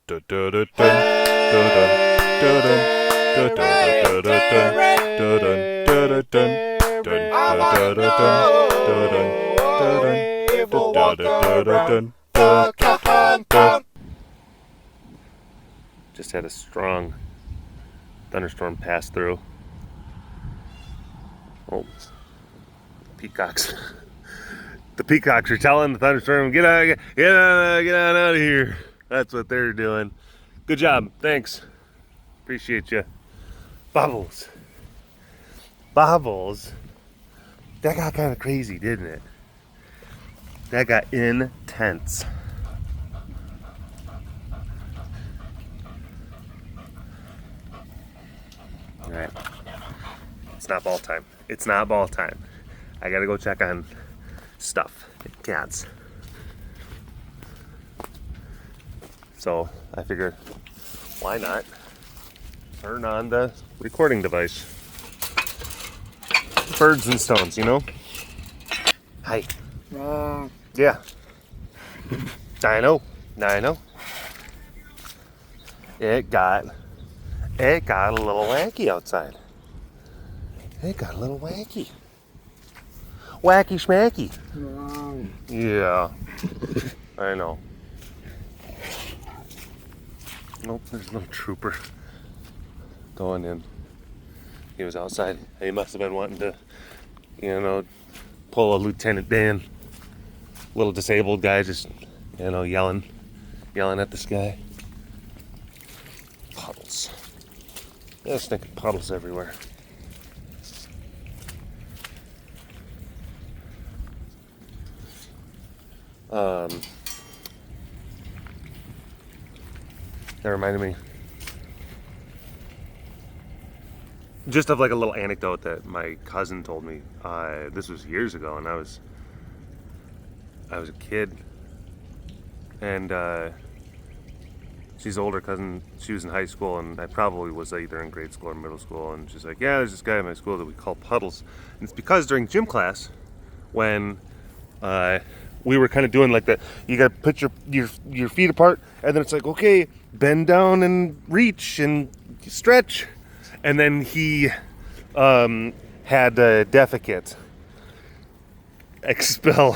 Just had a strong thunderstorm pass through. Oh, peacocks. The peacocks are telling the thunderstorm, get on out of here. That's what they're doing. Good job. Thanks. Appreciate you. Bubbles. Bubbles. That got kind of crazy, didn't it? That got intense. All right. It's not ball time. It's not ball time. I gotta go check on stuff and cats. So I figured, why not turn on the recording device? Birds and stones, you know? Hi. Yeah. I know. It got a little wacky outside. It got a little wacky. Wacky schmacky. Yeah. I know. Nope, there's no trooper going in. He was outside. He must have been wanting to, pull a Lieutenant Dan. Little disabled guy just, yelling at the sky. Puddles. Yeah, stinking puddles everywhere. That reminded me just of like a little anecdote that my cousin told me. This was years ago, and I was a kid, and she's an older cousin. She was in high school, and I probably was either in grade school or middle school. And she's like, "Yeah, there's this guy in my school that we call Puddles." And it's because during gym class, when we were kind of doing like that, you got to put your feet apart, and then it's like, okay, bend down and reach and stretch. And then he had a defecate expel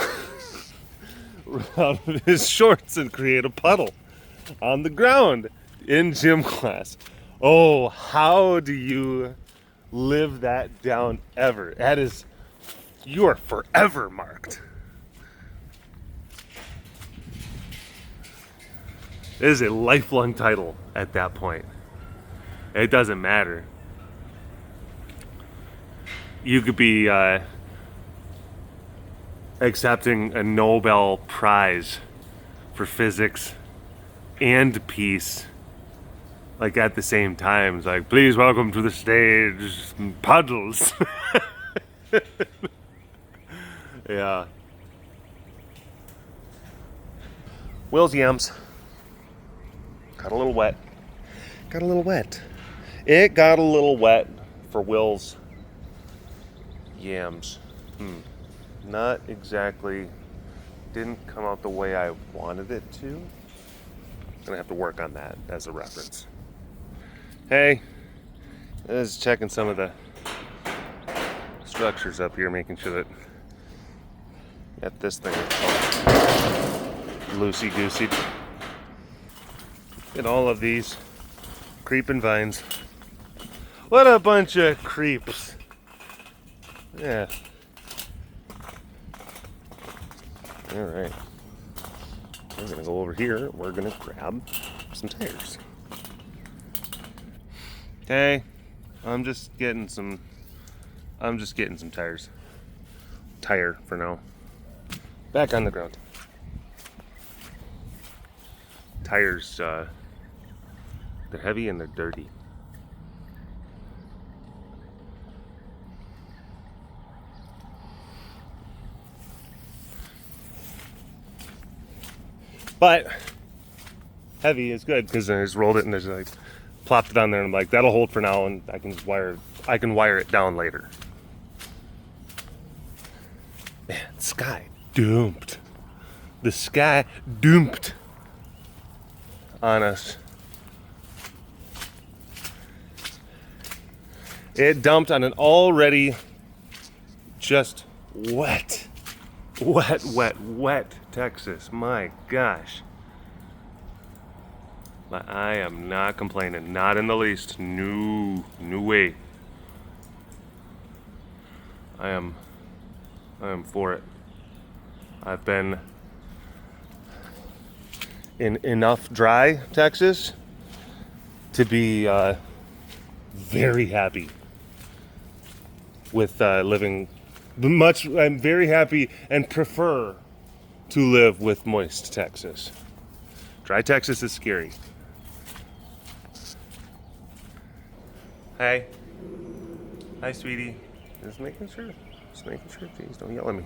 out of his shorts and create a puddle on the ground in gym class. Oh, how do you live that down ever? You are forever marked. It is a lifelong title at that point. It doesn't matter. You could be accepting a Nobel Prize for physics and peace, like at the same time. It's like, please welcome to the stage, Puddles. Yeah. Will's yams got a little wet. It got a little wet for Will's yams. Not exactly, didn't come out the way I wanted it to. Gonna have to work on that as a reference. Hey, just checking some of the structures up here, making sure that got this thing loosey-goosey. Get all of these creeping vines. What a bunch of creeps. Yeah. All right. We're gonna go over here. We're gonna grab some tires. Okay. I'm just getting some tires. Tire for now. Back on the ground. Tires, they're heavy and they're dirty. But heavy is good because I just rolled it and there's like plopped it on there and I'm like, that'll hold for now, and I can wire it down later. Man, sky doomed. The sky doomed. on us. It dumped on an already just wet Texas. My gosh. But I am not complaining, not in the least. No way. I am for it. I've been in enough dry Texas to be very happy with living much. I'm very happy and prefer to live with moist Texas. Dry Texas is scary. Hi, sweetie. Just making sure. Please don't yell at me.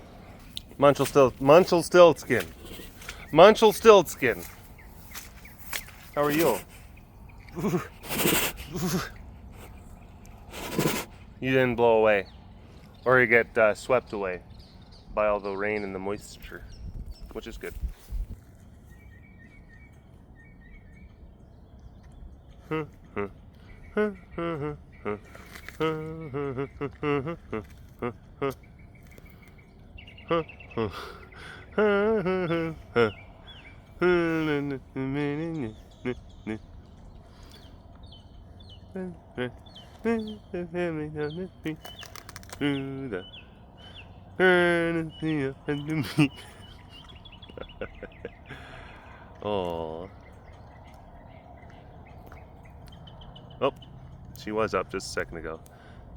Munchel Stiltskin. How are you? You didn't blow away, or you get swept away by all the rain and the moisture, which is good. Oh. Oh, she was up just a second ago.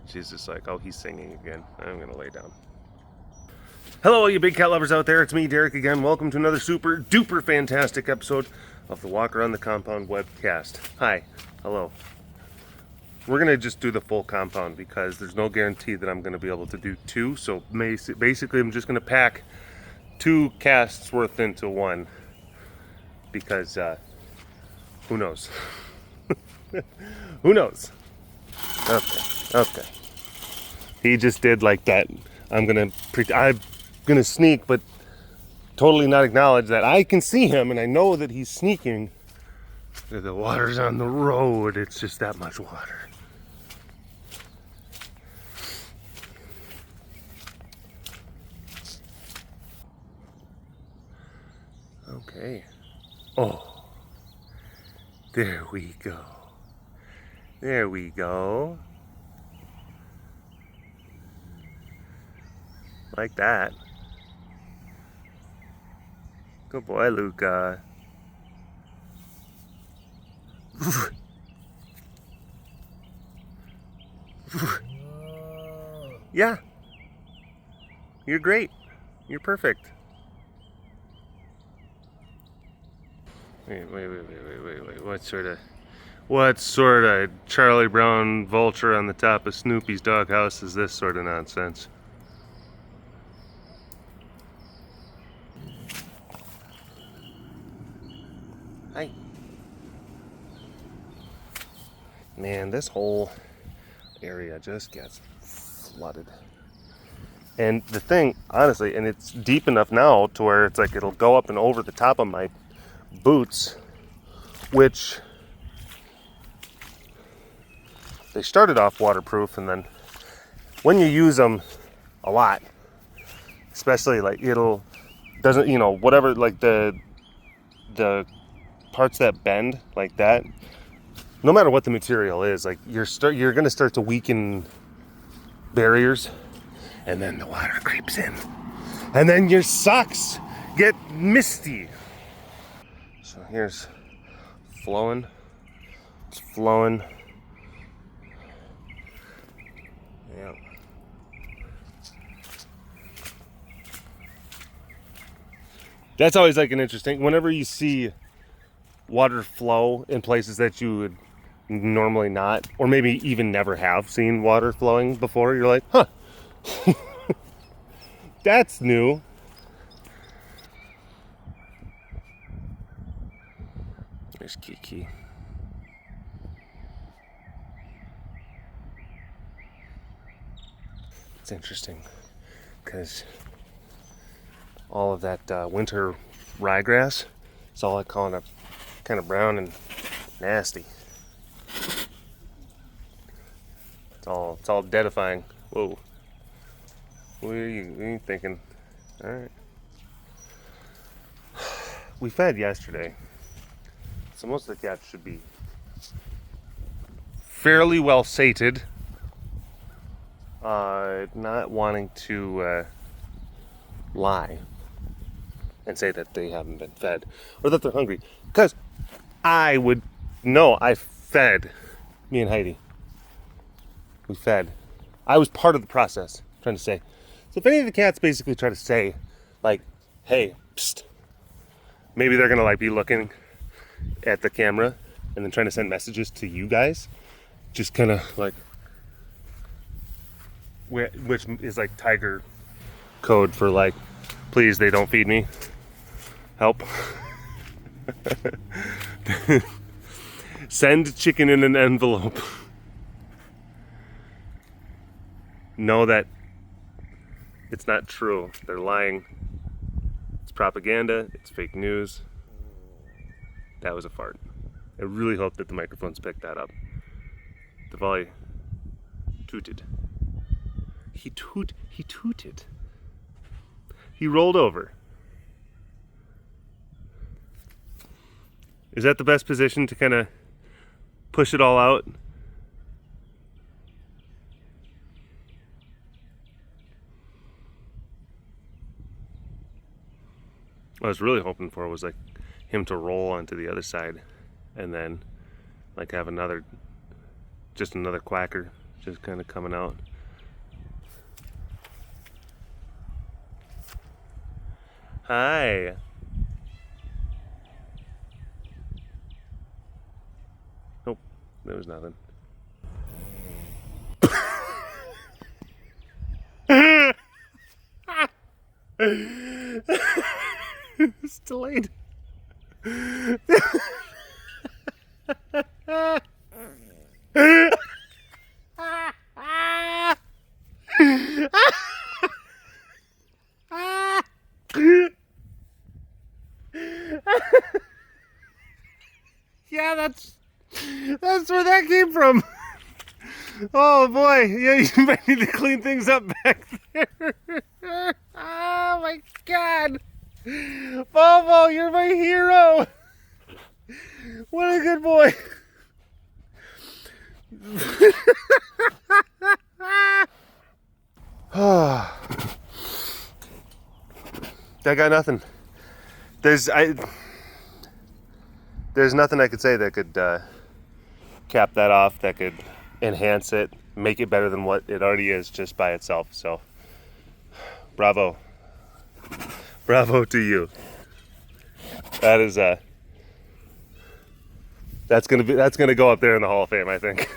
She's just like, oh, he's singing again. I'm gonna lay down. Hello, all you big cat lovers out there. It's me, Derek, again. Welcome to another super duper fantastic episode of the Walk Around the Compound webcast. Hi. Hello. We're gonna just do the full compound because there's no guarantee that I'm gonna be able to do two. So basically, I'm just gonna pack two casts worth into one because who knows? Who knows? Okay. He just did like that. I'm gonna sneak, but totally not acknowledge that I can see him and I know that he's sneaking. The water's on the road. It's just that much water. Okay. Oh, there we go. There we go. Like that. Good boy, Luca. Yeah. You're great. You're perfect. Wait. What sort of Charlie Brown vulture on the top of Snoopy's doghouse is this sort of nonsense? Hi. Man, this whole area just gets flooded. And the thing, honestly, and it's deep enough now to where it's like it'll go up and over the top of my boots, which they started off waterproof, and then when you use them a lot, especially like whatever, like the parts that bend like that, no matter what the material is, like you're gonna start to weaken barriers, and then the water creeps in, and then your socks get misty. So here's flowing. It's flowing. Yeah. That's always like an interesting, whenever you see water flow in places that you would normally not, or maybe even never have seen water flowing before, you're like, huh, that's new. There's Kiki. It's interesting because all of that winter ryegrass, it's all kind kind of brown and nasty. It's all deadifying. Whoa. What are you thinking? All right. We fed yesterday, so most of the cats should be fairly well sated. Not wanting to lie and say that they haven't been fed or that they're hungry, because I would know. I fed. Me and Heidi, we fed. I was part of the process, trying to say. So if any of the cats basically try to say, like, hey, psst, maybe they're gonna like be looking at the camera and then trying to send messages to you guys, just kind of like, which is like tiger code for like, please, they don't feed me, help. Send chicken in an envelope. Know that it's not true. They're lying. It's propaganda. It's fake news. That was a fart. I really hope that the microphones picked that up. Divali tooted. He tooted. He rolled over. Is that the best position to kind of push it all out? What I was really hoping for was like him to roll onto the other side and then like have another quacker just kind of coming out. Hi. Nope, there was nothing. It's delayed. Yeah, that's where that came from. Oh boy, yeah, you might need to clean things up back there. Oh my God, Bobo, you're my hero. What a good boy. I got nothing. There's nothing I could say that could cap that off, that could enhance it, make it better than what it already is just by itself. So bravo to you. That is that's gonna go up there in the Hall of Fame, I think.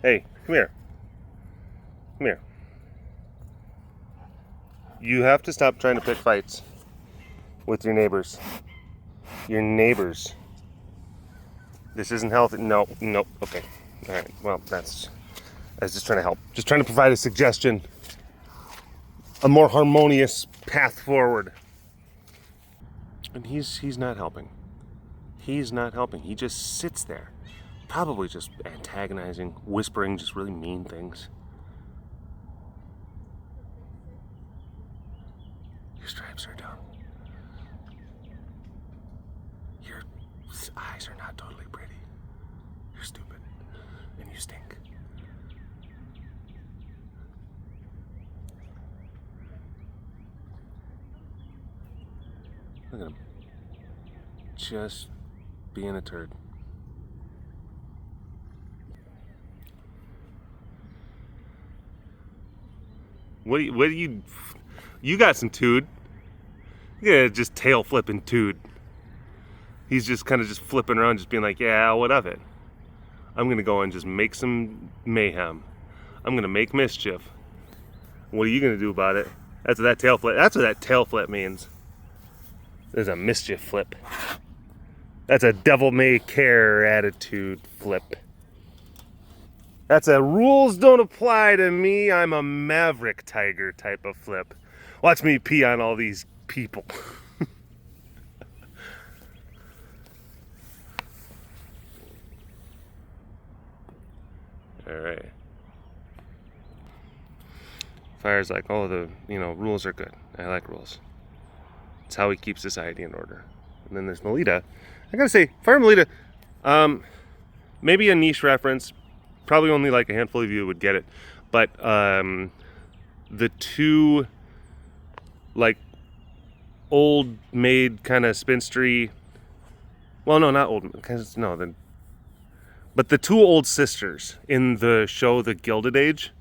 Hey, come here. You have to stop trying to pick fights with your neighbors. This isn't healthy. No. Okay. All right. Well, I was just trying to help. Just trying to provide a suggestion. A more harmonious path forward. And he's not helping. He's not helping. He just sits there. Probably just antagonizing, whispering just really mean things. Your stripes are dumb. Your eyes are not totally pretty. You're stupid. And you stink. Look at him. Just being a turd. What do you got some tood? Yeah, just tail flipping tood. He's just kind of just flipping around, just being like, yeah, what of it? I'm gonna go and just make some mayhem. I'm gonna make mischief. What are you gonna do about it? That's what that tail flip means. There's a mischief flip. That's a devil may care attitude flip. That's a rules don't apply to me, I'm a maverick tiger type of flip. Watch me pee on all these people. All right. Fire's like, oh, the rules are good. I like rules. It's how we keep society in order. And then there's Melita. I gotta say, Fire Melita, maybe a niche reference. Probably only like a handful of you would get it. But the two like old maid kind of spinstery. Well, no, not old. But the two old sisters in the show The Gilded Age,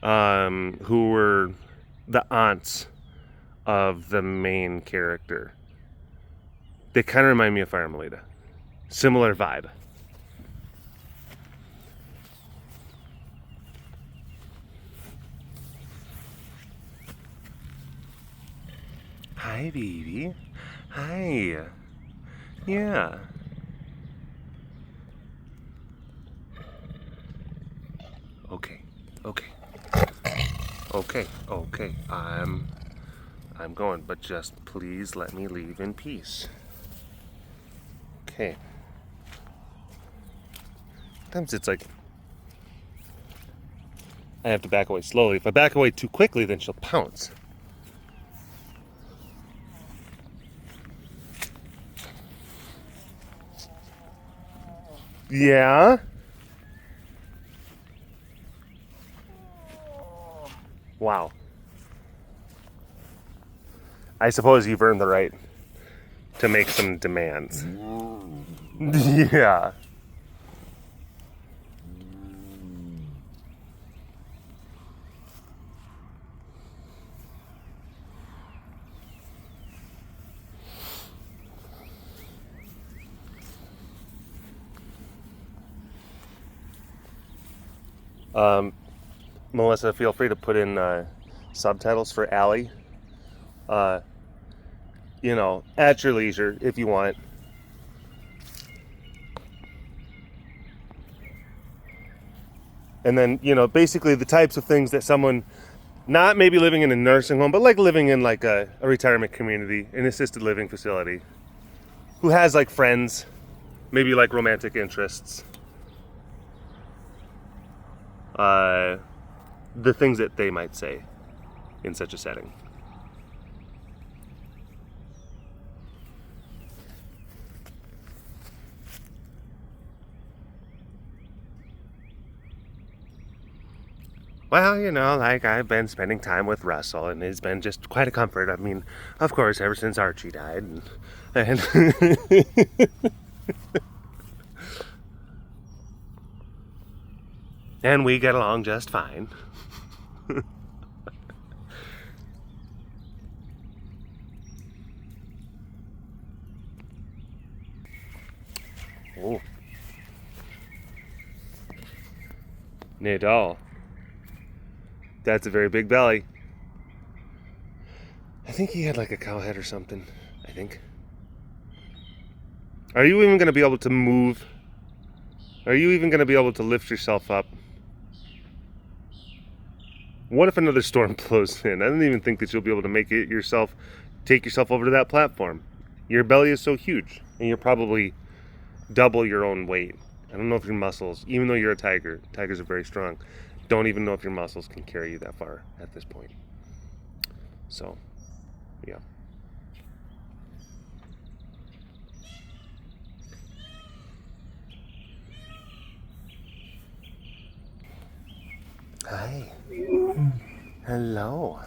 who were the aunts of the main character. They kind of remind me of Fire Melita. Similar vibe. Hi, baby. Hi. Yeah. Okay. I'm going, but just please let me leave in peace. Okay. Sometimes it's like I have to back away slowly. If I back away too quickly, then she'll pounce. Yeah? Wow. I suppose you've earned the right to make some demands. Yeah. Melissa, feel free to put in subtitles for Allie. At your leisure if you want. And then, basically the types of things that someone, not maybe living in a nursing home, but like living in like a retirement community, an assisted living facility, who has like friends, maybe like romantic interests. The things that they might say in such a setting. Well, I've been spending time with Russell, and it's been just quite a comfort. I mean, of course, ever since Archie died. And and we get along just fine. Oh. Nadal. That's a very big belly. I think he had like a cow head or something. I think. Are you even going to be able to move? Are you even going to be able to lift yourself up? What if another storm blows in? I don't even think that you'll be able to take yourself over to that platform. Your belly is so huge, and you're probably double your own weight. I don't know if your muscles, even though you're a tiger, tigers are very strong, don't even know if your muscles can carry you that far at this point. So, yeah. Hi. Hello.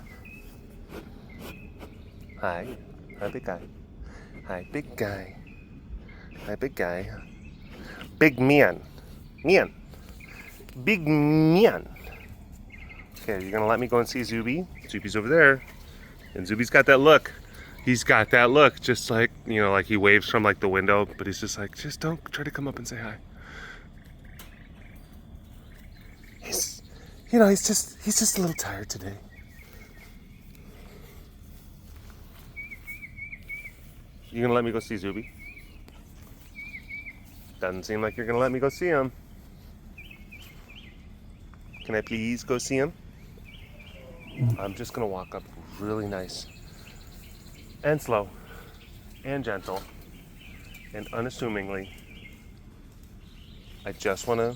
Hi. Hi, big guy. Hi, big guy. Hi, big guy. Big man. Man. Big man. Okay, you're gonna let me go and see Zuby? Zuby's over there. And Zuby's got that look. He's got that look, just like, like he waves from like the window, but he's just like, just don't try to come up and say hi. He's just a little tired today. You gonna let me go see Zuby? Doesn't seem like you're gonna let me go see him. Can I please go see him? I'm just gonna walk up really nice and slow and gentle and unassumingly. I just wanna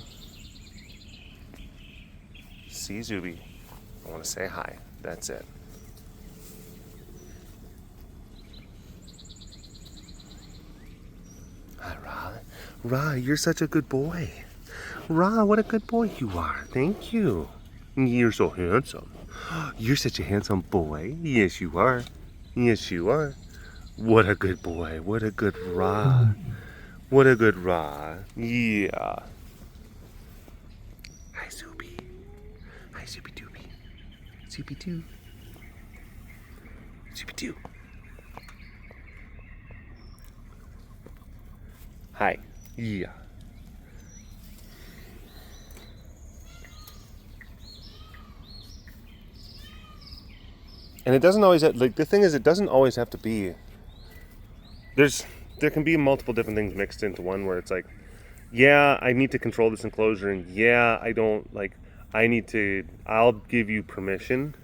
see Zuby. I want to say hi. That's it. Hi, Ra. Ra, you're such a good boy. Ra, what a good boy you are. Thank you. You're so handsome. You're such a handsome boy. Yes, you are. Yes, you are. What a good boy. What a good Ra. What a good Ra. Yeah. Hi, Zuby. Hi, Zuby Dooby. Zuby Doo. Zuby Doo. Hi. Yeah. And it doesn't always have, like, the thing is, it doesn't always have to be. There can be multiple different things mixed into one where it's like, yeah, I need to control this enclosure, and yeah, I don't, like, I'll give you permission,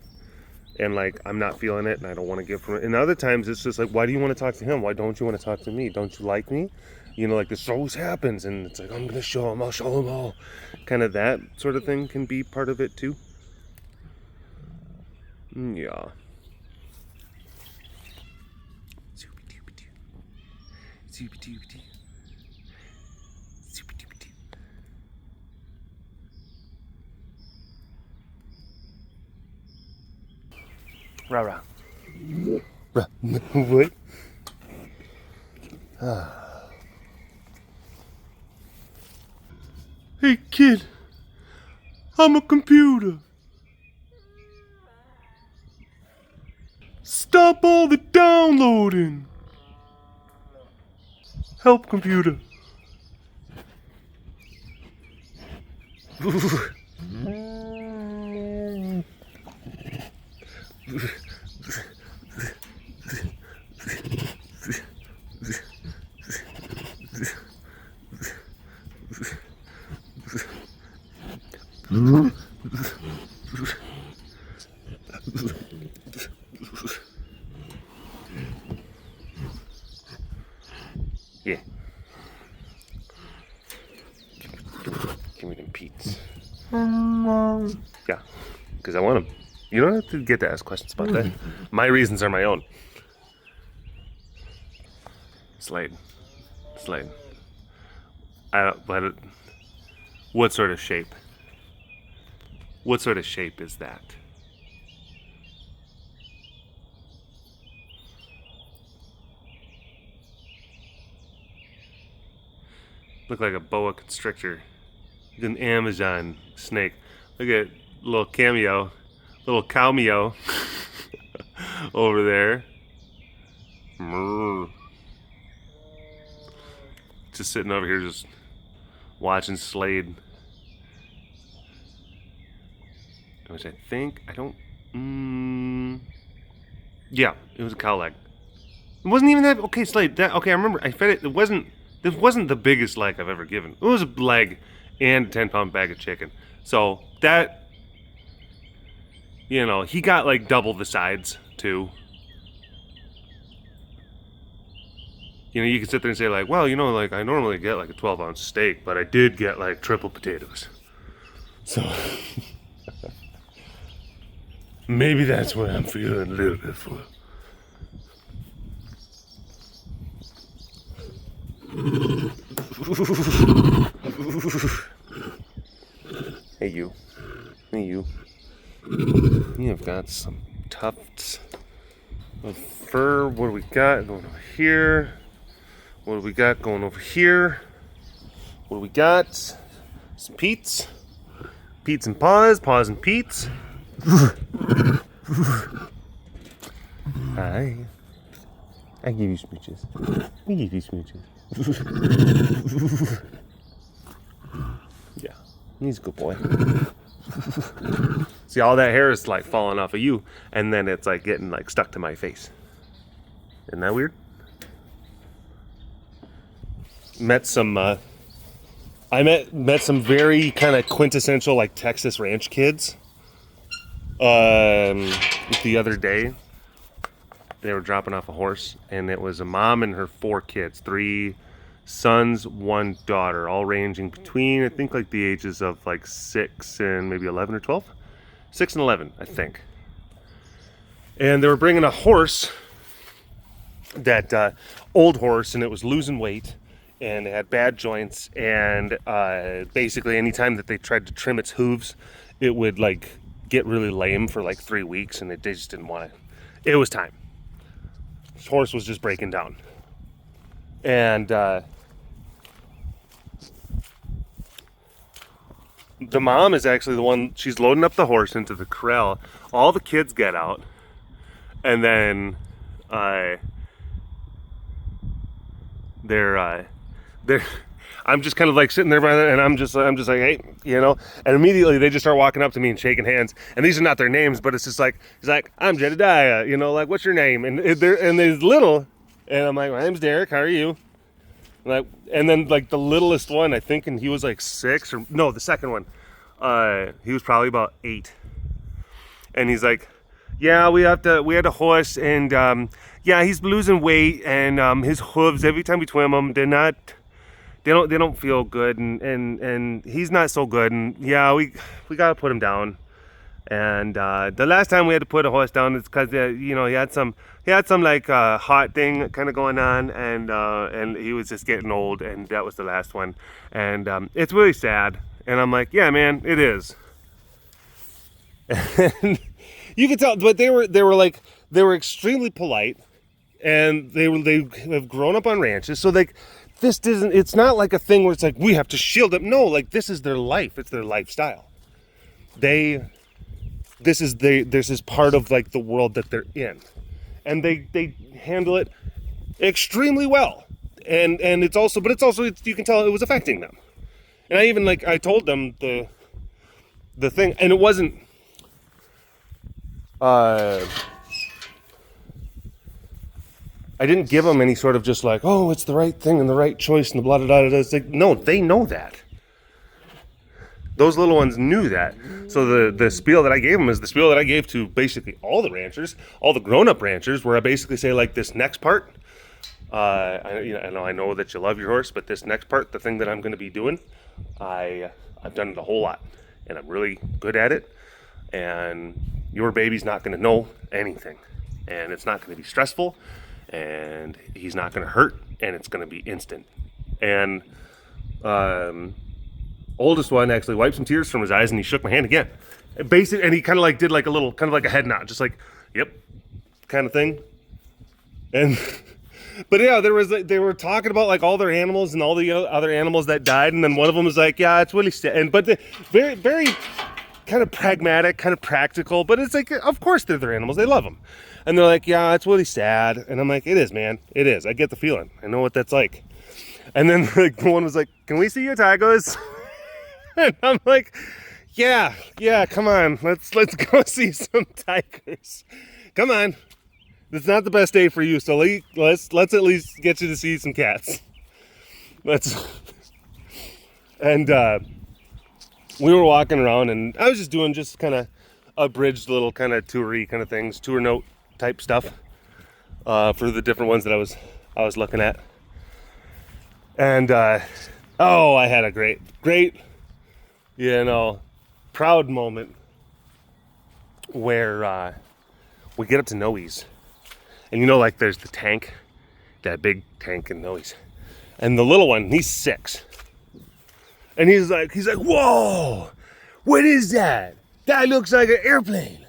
and, like, I'm not feeling it, and I don't want to give permission. And other times, it's just like, why do you want to talk to him? Why don't you want to talk to me? Don't you like me? You know, like, this always happens, and it's like, I'm going to show him, I'll show him all. Kind of that sort of thing can be part of it, too. Yeah. Zoop-a-doop-a-doo. Zoop-a-doop-a-doo. Rah-rah. Rah. What? Hey, kid. I'm a computer. Stop all the downloading. Help, computer. Yeah. Give me them Pete's. Yeah, because I want to. You don't have to get to ask questions about that. My reasons are my own. Slade. But what sort of shape? What sort of shape is that? Look like a boa constrictor. An Amazon snake. Look at little cameo. Little cameo over there. Just sitting over here just watching Slade. Which I think, yeah, it was a cow leg. It wasn't even that, okay, Slade, okay, I remember, I fed it, this wasn't the biggest leg I've ever given. It was a leg and a 10-pound bag of chicken. So, that, you know, he got like double the sides, too. You know, you can sit there and say like, well, you know, like, I normally get like a 12-ounce steak, but I did get like triple potatoes. So... maybe that's what I'm feeling a little bit for. Hey you. Hey you. You have got some tufts of fur. What do we got going over here? What do we got going over here? What do we got? Some Pete's. Pete's and paws. Paws and Pete's. Hi. I give you smooches. I give you smooches. Yeah, he's a good boy. See, all that hair is like falling off of you, and then it's like getting like stuck to my face. Isn't that weird? Met some very kind of quintessential like Texas ranch kids. The other day, they were dropping off a horse, and it was a mom and her 4 kids, 3 sons, 1 daughter, all ranging between, I think, like the ages of like 6 and maybe 11 or 12. 6 and 11, I think. And they were bringing a horse, that old horse, and it was losing weight, and it had bad joints, and basically anytime that they tried to trim its hooves, it would like get really lame for like 3 weeks, and they just didn't want it. It was time. This horse was just breaking down. And the mom is actually the one, she's loading up the horse into the corral. All the kids get out, and then they're I'm just kind of like sitting there by and I'm just like, hey, you know, and immediately they just start walking up to me and shaking hands, and these are not their names, but it's just like, he's like, I'm Jedediah, you know, like, what's your name? And they're little, and I'm like, my name's Derek, how are you? Like, and then like the littlest one, I think, and he was like 6, or no, the second one, he was probably about 8, and he's like, yeah, we had a horse, and yeah, he's losing weight, and his hooves, every time we trim them, they don't feel good, and he's not so good, and yeah, we gotta put him down. And the last time we had to put a horse down, it's because you know, he had some like heart thing kind of going on, and he was just getting old, and that was the last one, and it's really sad. And I'm like, yeah, man, it is. And you could tell, but they were extremely polite, and they have grown up on ranches, so like, it's not like a thing where it's like we have to shield them. No, like, this is their life. It's their lifestyle. This is part of like the world that they're in, and they handle it extremely well. And it's also you can tell it was affecting them. And I told them the thing, and it wasn't I didn't give them any sort of just like, oh, it's the right thing and the right choice and the blah, blah, blah, blah. It's like, no, they know that. Those little ones knew that. So the spiel that I gave them is the spiel that I gave to basically all the ranchers, all the grown-up ranchers, where I basically say, like, this next part, I know that you love your horse, but this next part, the thing that I'm going to be doing, I've done it a whole lot, and I'm really good at it, and your baby's not going to know anything, and it's not going to be stressful, and he's not going to hurt, and it's going to be instant. And oldest one actually wiped some tears from his eyes, and he shook my hand again. And he kind of like did like a little, kind of like a head nod, just like, yep, kind of thing. And but yeah, they were talking about like all their animals and all the other animals that died, and then one of them was like, yeah, it's really sad. But very, very kind of pragmatic, kind of practical. But it's like, of course they're their animals, they love them. And they're like, yeah, it's really sad. And I'm like, it is, man. It is. I get the feeling. I know what that's like. And then like, one was like, can we see your tigers? And I'm like, yeah, come on. Let's go see some tigers. Come on. It's not the best day for you, so let's at least get you to see some cats. And we were walking around, and I was just doing just kind of abridged little kind of toury kind of things, tour note type stuff for the different ones that I was looking at. And I had a great, proud moment where we get up to Noe's. And like there's the tank, that big tank in Noe's. And the little one, he's 6. And he's like, whoa, what is that? That looks like an airplane.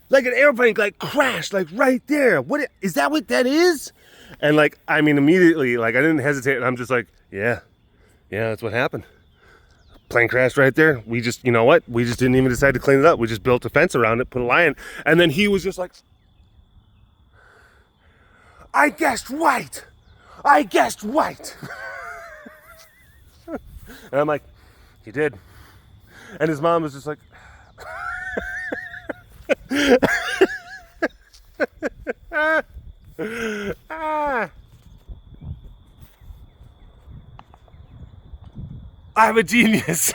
Like an airplane, like crashed, like right there. What is that? What that is? And like, I mean, immediately, like I didn't hesitate. And I'm just like, yeah, that's what happened. Plane crashed right there. We just, you know what? We just didn't even decide to clean it up. We just built a fence around it, put a lion. And then he was just like, I guessed right. And I'm like, you did. And his mom was just like, I'm a genius.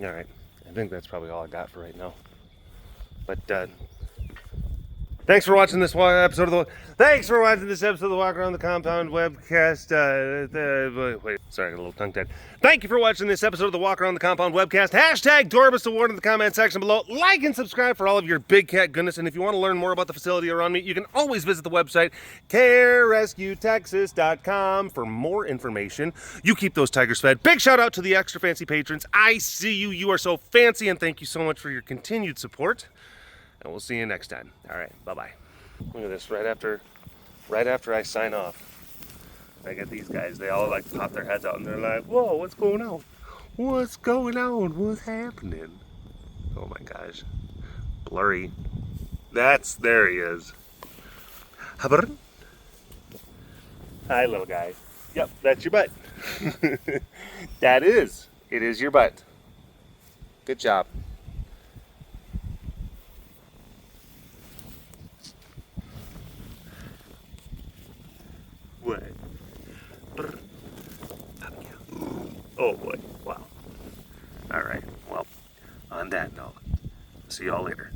All right, I think that's probably all I got for right now. But Thanks for watching this episode of the. Thanks for watching this episode of the Walk Around the Compound webcast. Wait, sorry, I got a little tongue tied. Thank you for watching this episode of the Walk Around the Compound webcast. Hashtag Dorbus Award in the comment section below. Like and subscribe for all of your big cat goodness. And if you want to learn more about the facility around me, you can always visit the website carerescuetexas.com for more information. You keep those tigers fed. Big shout out to the extra fancy patrons. I see you. You are so fancy, and thank you so much for your continued support. And we'll see you next time. All right, bye-bye. Look at this, right after I sign off, I get these guys, they all like pop their heads out and they're like, whoa, what's going on? What's going on? What's happening? Oh my gosh. Blurry. There he is. Hi, little guy. Yep, that's your butt. It is your butt. Good job. What? Oh boy, wow. Alright, well, on that note, see y'all later.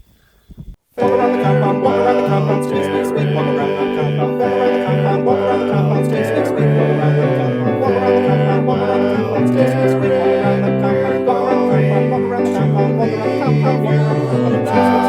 Walk around the compound, walk around the compound, stay 6 feet, walk around the compound, walk around the compound, walk around the compound, stay 6 feet, walk around the compound, walk around the compound, walk around the compound, stay 6 feet, walk around the compound, walk around the compound, walk around the compound, walk around the compound, walk around the compound,